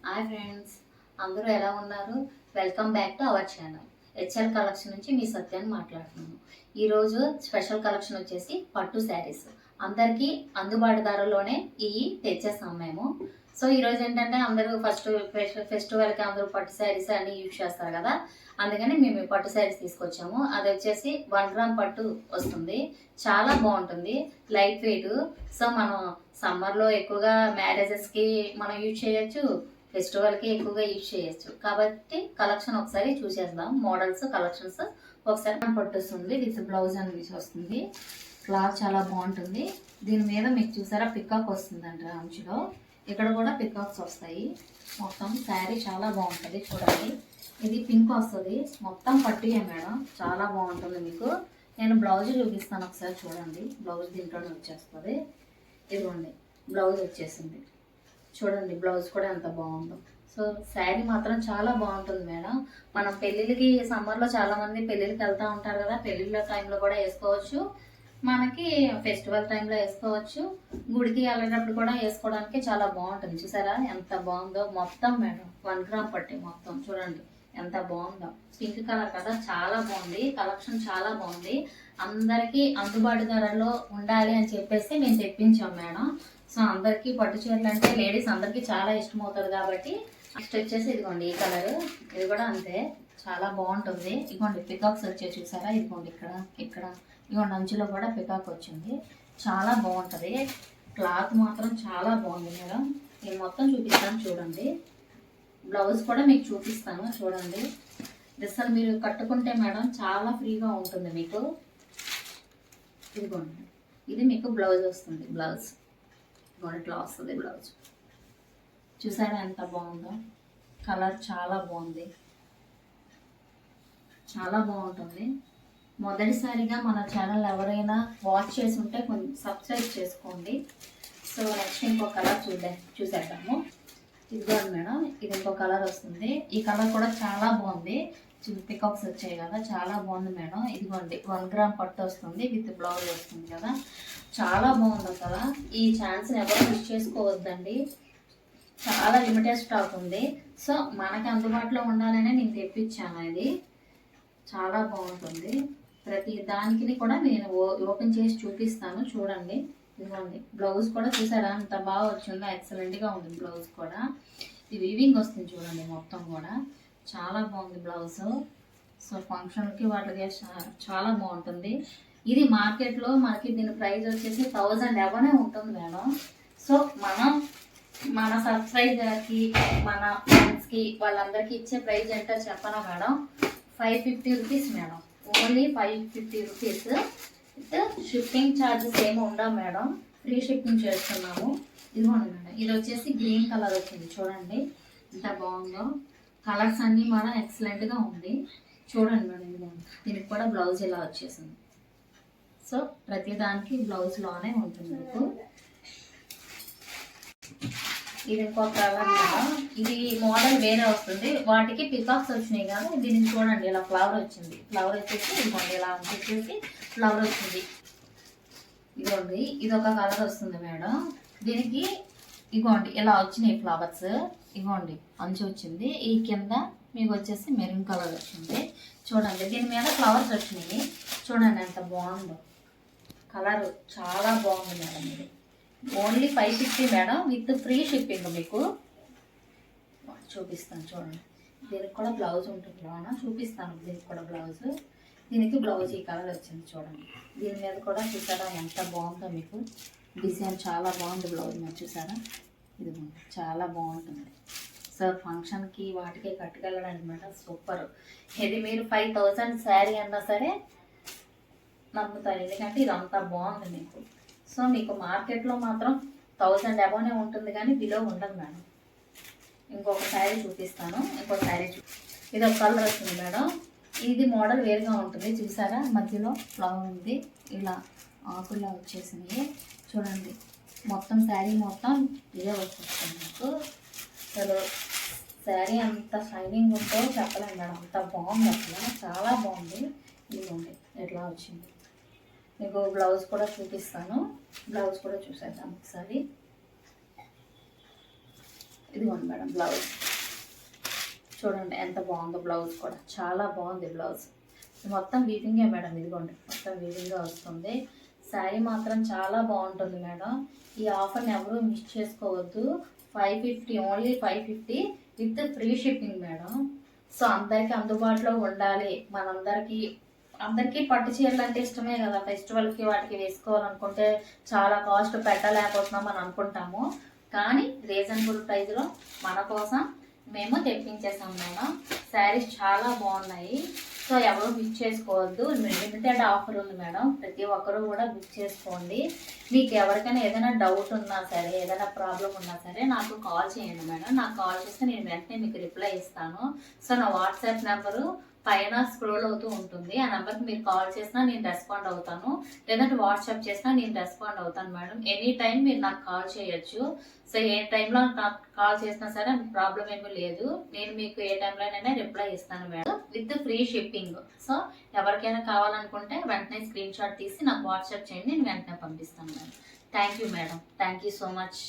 Hi friends, అందరూ ఎలా ఉన్నారు? Welcome back to our channel. HL collection నుంచి మీ సత్యాన్ని మాట్లాడుతున్నాను. ఈరోజు స్పెషల్ కలెక్షన్ వచ్చేసి పట్టు శారీస్. అందరికీ అందుబాటు ధరలోనే ఇవి తెచ్చేస్తాం మేము. సో ఈరోజు ఏంటంటే అందరూ ఫెస్టివల్కి అందరూ పట్టు శారీస్ అన్ని యూజ్ చేస్తారు కదా, అందుకని మేము పట్టు శారీస్ తీసుకొచ్చాము. అది వచ్చేసి 1 గ్రామ్ పట్టు వస్తుంది. చాలా బాగుంటుంది, లైట్ వెయిట్. సో మనం సమ్మర్లో ఎక్కువగా మ్యారేజెస్కి మనం యూజ్ చేయొచ్చు, ఫెస్టివల్కి ఎక్కువగా యూజ్ చేయొచ్చు. కాబట్టి కలెక్షన్ ఒకసారి చూసేద్దాం. మోడల్స్ కలెక్షన్స్ ఒకసారి పట్టుస్తుంది. విత్ బ్లౌజ్ అనేది వస్తుంది. క్లాత్ చాలా బాగుంటుంది. దీని మీద మీకు చూసారా పికాక్ వస్తుందంట అంచులో. ఇక్కడ కూడా పికాక్స్ వస్తాయి. మొత్తం శారీ చాలా బాగుంటుంది. చూడండి, ఇది పింక్ వస్తుంది. మొత్తం పట్టియే మేడం, చాలా బాగుంటుంది. మీకు నేను బ్లౌజ్ చూపిస్తాను, ఒకసారి చూడండి. బ్లౌజ్ దీంట్లోనే వచ్చేస్తుంది. ఇదిగోండి, బ్లౌజ్ వచ్చేసింది. చూడండి బ్లౌజ్ కూడా ఎంత బాగుందో. సో శారీ మాత్రం చాలా బాగుంటుంది మేడం. మనం పెళ్ళిళ్ళకి సమ్మర్లో చాలామంది పెళ్ళిళ్ళకి వెళ్తూ ఉంటారు కదా, పెళ్ళిళ్ళ టైంలో కూడా వేసుకోవచ్చు, మనకి ఫెస్టివల్ టైంలో వేసుకోవచ్చు, గుడికి వెళ్ళేటప్పుడు కూడా వేసుకోవడానికి చాలా బాగుంటుంది. చూసారా ఎంత బాగుందో. మొత్తం మేడం 1 గ్రామ్ పట్టి మొత్తం. చూడండి ఎంత బాగుందో. పింక్ కలర్ కదా, చాలా బాగుంది. కలెక్షన్ చాలా బాగుంది. అందరికీ అందుబాటు ధరలో ఉండాలి అని చెప్పేసి మేము తెప్పించాం మేడం. సో అందరికీ పట్టు చీరలు అంటే లేడీస్ అందరికీ చాలా ఇష్టమవుతుంది కాబట్టి. నెక్స్ట్ వచ్చేసి ఇదిగోండి ఈ కలర్, ఇది కూడా అంతే చాలా బాగుంటుంది. ఇదిగోండి పికాక్స్ వచ్చే చూసారా, ఇదిగోండి ఇక్కడ ఇదిగోండి అంచులో కూడా పికాక్ వచ్చింది. చాలా బాగుంటుంది. క్లాత్ మాత్రం చాలా బాగుంది మేడం. నేను మొత్తం చూపిస్తాను చూడండి. బ్లౌజ్ కూడా మీకు చూపిస్తాను చూడండి. అసలు మీరు కట్టుకుంటే మేడం చాలా ఫ్రీగా ఉంటుంది మీకు. ఇదిగోండి, ఇది మీకు బ్లౌజ్ వస్తుంది. బ్లౌజ్ ఇట్లా వస్తుంది బ్లౌజ్. చూసారా ఎంత బాగుందో. కలర్ చాలా బాగుంది, చాలా బాగుంటుంది. మొదటిసారిగా మన ఛానల్ ఎవరైనా వాచ్ చేసి ఉంటే కొంచెం సబ్స్క్రైబ్ చేసుకోండి. సో నెక్స్ట్ ఇంకో కలర్ చూసేద్దాము. ఇదిగోండి మేడం, ఇది ఇంకో కలర్ వస్తుంది. ఈ కలర్ కూడా చాలా బాగుంది. పికాక్స్ వచ్చాయి కదా, చాలా బాగుంది మేడం. ఇదిగోండి 1 గ్రామ్ పట్టు వస్తుంది, విత్ బ్లౌజ్ వస్తుంది కదా, చాలా బాగుంది అసలు. ఈ ఛాన్స్ని ఎవరు మిస్ చేసుకోవద్దండి. చాలా లిమిటెడ్ స్టాక్ ఉంది. సో మనకి అందుబాటులో ఉండాలనే నేను తెప్పించాను. ఇది చాలా బాగుంటుంది. ప్రతి దానికి కూడా నేను ఓపెన్ చేసి చూపిస్తాను చూడండి. ఇదిగోండి బ్లౌజ్ కూడా చూసారా అంత బాగా వచ్చిందో, ఎక్సలెంట్గా ఉంది బ్లౌజ్ కూడా. ఇది వీవింగ్ వస్తుంది చూడండి మొత్తం కూడా, చాలా బాగుంది బ్లౌజ్. సో ఫంక్షన్కి వాటికి చాలా బాగుంటుంది. ఇది మార్కెట్లో మనకి దీని ప్రైస్ వచ్చేసి 1000 అబోనే ఉంటుంది మేడం. సో మన సబ్స్క్రైబర్కి మన ఫ్రెండ్స్కి వాళ్ళందరికీ ఇచ్చే ప్రైస్ ఏంటో చెప్పనా madam? 550 rupees madam. Only 550 rupees. With shipping charges ఏమి ఉండవు మేడం, ఫ్రీ షిప్పింగ్ చేస్తున్నాము. ఇదిగోండి మేడం, ఇది వచ్చేసి గ్రీన్ కలర్ వచ్చింది. చూడండి ఎంత బాగుందో. కలర్స్ అన్నీ మన ఎక్సలెంట్గా ఉంది. చూడండి మేడం, ఇదిగోండి దీనికి కూడా బ్లౌజ్ ఇలా వచ్చేసింది. సో ప్రతిదానికి బ్లౌజ్లోనే ఉంటుంది మీకు. ఇది ఇంకో కలర్ మేడం. ఇది మోడల్ వేరే వస్తుంది, వాటికి పికాక్స్ వచ్చినాయి కదా. దీనికి చూడండి ఇలా ఫ్లవర్ వచ్చింది. ఫ్లవర్ వచ్చేసి ఇదిగోండి ఇలా వచ్చేసి ఫ్లవర్ వచ్చింది. ఇదిగోండి ఇది ఒక కలర్ వస్తుంది మేడం. దీనికి ఇగోండి ఇలా వచ్చినాయి ఫ్లవర్స్. ఇగోండి అంచు వచ్చింది. ఈ కింద మీకు వచ్చేసి మెరూన్ కలర్ వచ్చింది. చూడండి దీని మీద ఫ్లవర్స్ వచ్చినాయి. చూడండి ఎంత బాగుందో. కలర్ చాలా బాగుంది మేడం. ఇది only 550 madam, with free shipping. మీకు చూపిస్తాను చూడండి. దీనికి కూడా బ్లౌజ్ ఉంటుంది లోన, చూపిస్తాను. దీనికి కూడా బ్లౌజ్, దీనికి బ్లౌజ్ ఈ కలర్ వచ్చింది. చూడండి దీని మీద కూడా చూసారా ఎంత బాగుందో. మీకు డిజైన్ చాలా బాగుంది. బ్లౌజ్ మీద చూసారా, ఇది చాలా బాగుంటుంది. సో ఫంక్షన్కి వాటికి కట్టుకెళ్ళడానికి మేడం సూపర్. ఇది మీరు 5000 శారీ అన్నా సరే నమ్ముతారు, ఎందుకంటే ఇది అంతా బాగుంది మీకు. సో మీకు మార్కెట్లో మాత్రం 1000 అబోనే ఉంటుంది కానీ బిలో ఉండదు మేడం. ఇంకొక శారీ చూపిస్తాను. ఇది ఒక కలర్ వస్తుంది మేడం. ఇది మోడల్ వేరుగా ఉంటుంది. చూసారా మధ్యలో ఫ్లవర్ ఉంది, ఇలా ఆకుల్లో వచ్చేసింది. చూడండి మొత్తం శారీ మొత్తం ఇదే వచ్చేస్తుంది మీకు. అసలు శారీ అంత షైనింగ్ ఉందో చెప్పలేము మేడం, అంత బాగుంది అసలు, చాలా బాగుంది. ఇదిగోండి ఎట్లా వచ్చింది. మీకు బ్లౌజ్ కూడా చూపిస్తాను. బ్లౌజ్ కూడా చూసేద్దాం ఒకసారి. ఇదిగోండి మేడం బ్లౌజ్ చూడండి ఎంత బాగుందో. బ్లౌజ్ కూడా చాలా బాగుంది బ్లౌజ్. మొత్తం వీవింగే మేడం. ఇదిగోండి మొత్తం వీవింగ్గా వస్తుంది. శారీ మాత్రం చాలా బాగుంటుంది మేడం. ఈ ఆఫర్ని ఎవరు మిస్ చేసుకోవద్దు. 550, only 550 with free shipping madam. So అందరికీ అందుబాటులో ఉండాలి. అందరికీ పట్టు చీరలు అంటే ఇష్టమే కదా. ఫెస్టివల్కి వాటికి వేసుకోవాలనుకుంటే చాలా కాస్ట్ పెట్టలేకపోతున్నాం అని అనుకుంటాము. కానీ రీజనబుల్ ప్రైస్లో మన కోసం మేము తెప్పించేసాం మేడం. శారీస్ చాలా బాగున్నాయి. సో ఎవరు బుక్ చేసుకోవద్దు. లిమిటెడ్ ఆఫర్ ఉంది మేడం. ప్రతి ఒక్కరూ కూడా బుక్ చేసుకోండి. మీకు ఎవరికైనా ఏదైనా డౌట్ ఉన్నా సరే, ఏదైనా ప్రాబ్లం ఉన్నా సరే నాకు కాల్ చేయండి మేడం. నాకు కాల్ చేస్తే నేను వెంటనే మీకు రిప్లై ఇస్తాను. సో నా వాట్సాప్ నెంబరు పైన స్క్రోల్ అవుతూ ఉంటుంది. ఆ నెంబర్కి మీరు కాల్ చేసినా నేను రెస్పాండ్ అవుతాను, లేదంటే వాట్సాప్ చేసినా నేను రెస్పాండ్ అవుతాను మేడం. ఎనీ టైం మీరు నాకు కాల్ చేయొచ్చు. సో ఏ టైంలో నాకు కాల్ చేసినా సరే ప్రాబ్లం ఏమీ లేదు. నేను మీకు ఏ టైంలోనైనా రిప్లై ఇస్తాను madam, with free shipping. So ఎవరికైనా కావాలనుకుంటే వెంటనే స్క్రీన్ షాట్ తీసి నాకు వాట్సాప్ చేయండి, నేను వెంటనే పంపిస్తాను madam. Thank you madam. Thank you so much.